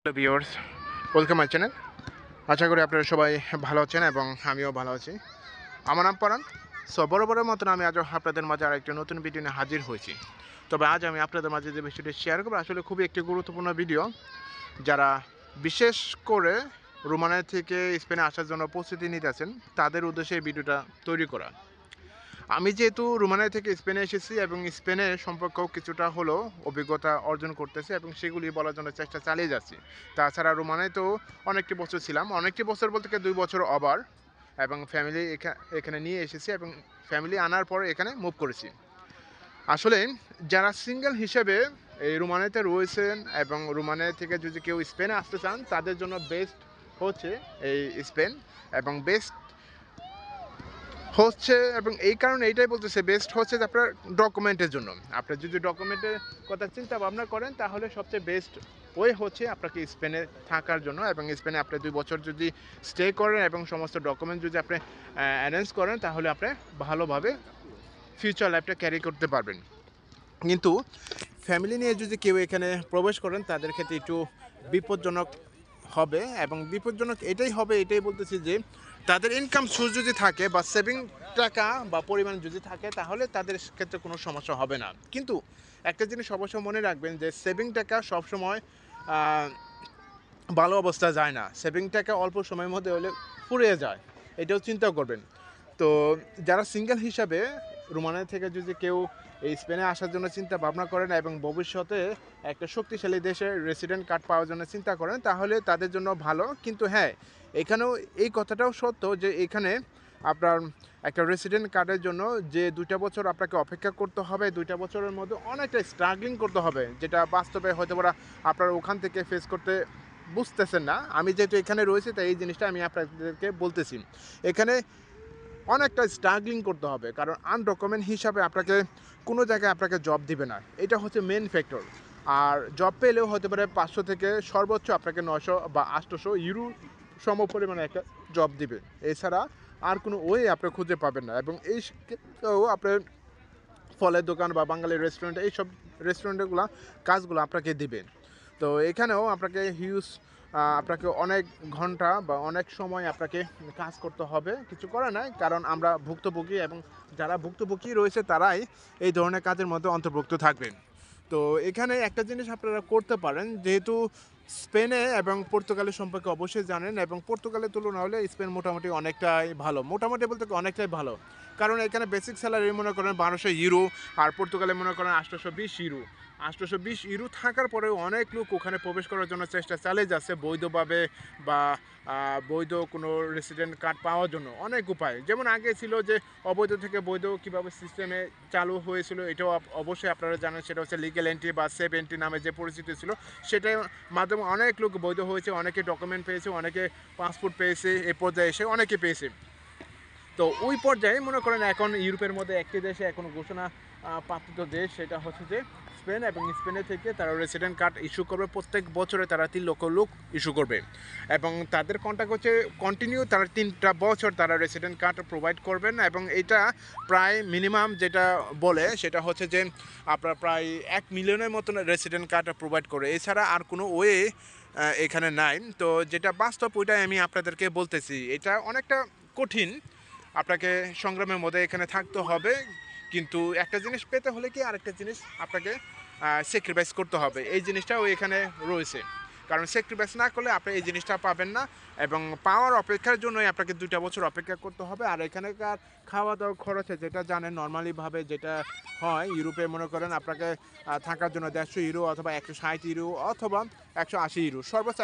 Hello viewers, welcome my channel. আশা করি আপনারা সবাই ভালো আছেন এবং আমিও ভালো আছি। আমার নাম পরাণ। বরাবরের মতন আমি আজও আপনাদের মাঝে আরেকটি নতুন ভিডিও নিয়ে হাজির হয়েছি। তবে আজ আমি আপনাদের মাঝে যে বিষয়টি শেয়ার করবো আসলে খুবই একটি গুরুত্বপূর্ণ ভিডিও। যারা বিশেষ করে রোমানিয়া থেকে স্পেনে আসার জন্য প্রস্তুতি নিতেছেন তাদের উদ্দেশ্যে এই ভিডিওটা তৈরি করা। আমি যেহেতু রোমানিয়া থেকে স্পেনে এসেছি এবং স্পেনের সম্পর্কেও কিছুটা হলেও অভিজ্ঞতা অর্জন করতেছি এবং সেগুলি বলার জন্য চেষ্টা চালিয়ে যাচ্ছি। তাছাড়া রোমানিয়াতেও অনেকটি বছর ছিলাম, অনেকটি বছর বলতে 2 বছর ওভার, এবং ফ্যামিলি এখানে নিয়ে এসেছি এবং ফ্যামিলি আনার পর এখানে মুভ করেছি। আসলে যারা সিঙ্গেল হিসেবে এই রোমানিয়াতে রয়েছেন এবং রোমানিয়া থেকে যদি কেউ স্পেনে আসতে চান তাদের জন্য বেস্ট হচ্ছে এই স্পেন, এবং বেস্ট হচ্ছে, এবং এই কারণে এইটাই বলতেছে বেস্ট হচ্ছে যে আপনার ডকুমেন্টের জন্য। আপনার যদি ডকুমেন্টের কথা চিন্তা ভাবনা করেন তাহলে সবচেয়ে বেস্ট ওয়ে হচ্ছে আপনাকে স্পেনে থাকার জন্য, এবং স্পেনে আপনি 2 বছর যদি স্টে করেন এবং সমস্ত ডকুমেন্ট যদি আপনি অ্যারেঞ্জ করেন তাহলে আপনি ভালোভাবে ফিউচার লাইফটা ক্যারি করতে পারবেন। কিন্তু ফ্যামিলি নিয়ে যদি কেউ এখানে প্রবেশ করেন তাদের ক্ষেত্রে একটু বিপজ্জনক হবে, এবং বিপজ্জনক এটাই হবে, এটাই বলতেছি যে তাদের ইনকাম সোর্স যদি থাকে বা সেভিং টাকা বা পরিমাণ যদি থাকে তাহলে তাদের ক্ষেত্রে কোনো সমস্যা হবে না। কিন্তু একটা জিনিস অবশ্যই মনে রাখবেন যে সেভিং টাকা সবসময় ভালো অবস্থা যায় না। সেভিং টাকা অল্প সময়ের মধ্যে হলে ফুরিয়ে যায়, এটাও চিন্তা করবেন। তো যারা সিঙ্গেল হিসাবে রোমানিয়া থেকে যদি কেউ এই স্পেনে আসার জন্য চিন্তা ভাবনা করেন এবং ভবিষ্যতে একটা শক্তিশালী দেশে রেসিডেন্ট কার্ড পাওয়ার জন্য চিন্তা করেন তাহলে তাদের জন্য ভালো। কিন্তু হ্যাঁ, এখানেও এই কথাটাও সত্য যে এখানে আপনার একটা রেসিডেন্ট কার্ডের জন্য যে 2টা বছর আপনাকে অপেক্ষা করতে হবে, 2টা বছরের মধ্যে অনেকটা স্ট্রাগলিং করতে হবে, যেটা বাস্তবে হয়তো আপনার ওখান থেকে ফেস করতে বুঝতেছেন না। আমি যেহেতু এখানে রয়েছি তাই এই জিনিসটা আমি আপনাদেরকে বলতেছি। এখানে অনেকটা স্ট্রাগলিং করতে হবে, কারণ আনডকুমেন্ট হিসাবে আপনাকে কোনো জায়গায় আপনাকে জব দিবে না, এটা হচ্ছে মেন ফ্যাক্টর। আর জব পেলেও হতে পারে 500 থেকে সর্বোচ্চ আপনাকে 900 বা 800 ইউরো সম পরিমাণে একটা জব দিবে। এছাড়া আর কোনো ওয়ে আপনি খুঁজে পাবেন না, এবং এই ক্ষেত্রেও আপনার ফলের দোকান বা বাঙালি রেস্টুরেন্ট এইসব রেস্টুরেন্টগুলো কাজগুলো আপনাকে দিবে। তো এখানেও আপনাকে আপনাকে অনেক ঘন্টা বা অনেক সময় আপনাকে কাজ করতে হবে, কিছু করার নাই, কারণ আমরা ভুক্তভোগী, এবং যারা ভুক্তভোগী রয়েছে তারাই এই ধরনের কাজের মধ্যে অন্তর্ভুক্ত থাকবেন। তো এখানে একটা জিনিস আপনারা করতে পারেন, যেহেতু স্পেনে এবং পর্তুগালের সম্পর্কে অবশ্যই জানেন, এবং পর্তুগালের তুলনা হলে স্পেন মোটামুটি অনেকটাই ভালো, মোটামুটি বলতে অনেকটাই ভালো, কারণ এখানে বেসিক স্যালারি মনে করেন 1200 ইউরো, আর পর্তুগালে মনে করেন 820 ইউরো। 820 ইউরো থাকার পরেও অনেক লোক ওখানে প্রবেশ করার জন্য চেষ্টা চালিয়ে যাচ্ছে বৈধভাবে, বা বৈধ কোনো রেসিডেন্ট কার্ড পাওয়ার জন্য অনেক উপায়। যেমন আগে ছিল যে অবৈধ থেকে বৈধ কীভাবে সিস্টেমে চালু হয়েছিল এটাও অবশ্যই আপনারা জানেন, সেটা হচ্ছে লিগ্যাল এন্ট্রি বা সেফ এন্ট্রি নামে যে পরিচিতি ছিল, সেটার মাধ্যমে অনেক লোক বৈধ হয়েছে, অনেকে ডকুমেন্ট পেয়েছে, অনেকে পাসপোর্ট পেয়েছে, এ পর্যায়ে এসে অনেকে পেয়েছে। তো ওই পর্যায়ে মনে করেন এখন ইউরোপের মধ্যে একটি দেশে এখন ঘোষণা প্রাপ্ত দেশ, সেটা হচ্ছে যে স্পেন, এবং স্পেনে থেকে তারা রেসিডেন্ট কার্ড ইস্যু করবে, প্রত্যেক বছরে তারা 3 লক্ষ লোক ইস্যু করবে, এবং তাদের কন্ট্যাক্ট হচ্ছে কন্টিনিউ, তারা 3টা বছর তারা রেসিডেন্ট কার্ড প্রোভাইড করবেন, এবং এটা প্রায় মিনিমাম যেটা বলে সেটা হচ্ছে যে আপনার প্রায় 1 মিলিয়নের মতন রেসিডেন্ট কার্ড প্রোভাইড করে, এছাড়া আর কোনো ওয়ে এখানে নাই। তো যেটা বাস্তব ওইটাই আমি আপনাদেরকে বলতেছি, এটা অনেকটা কঠিন, আপনাকে সংগ্রামের মধ্যে এখানে থাকতে হবে, কিন্তু একটা জিনিস পেতে হলে কি আরেকটা জিনিস আপনাকে স্যাক্রিফাইস করতে হবে, এই জিনিসটাও এখানে রয়েছে, কারণ স্যাক্রিফাইস না করলে আপনি এই জিনিসটা পাবেন না, এবং পাওয়ার অপেক্ষার জন্যই আপনাকে 2টা বছর অপেক্ষা করতে হবে। আর এখানকার খাওয়া দাওয়া খরচে যেটা জানেন নর্মালিভাবে যেটা হয় ইউরোপে, মনে করেন আপনাকে থাকার জন্য 150 ইউরো অথবা 160 ইউরো অথবা 180 ইউরো, সর্বোচ্চ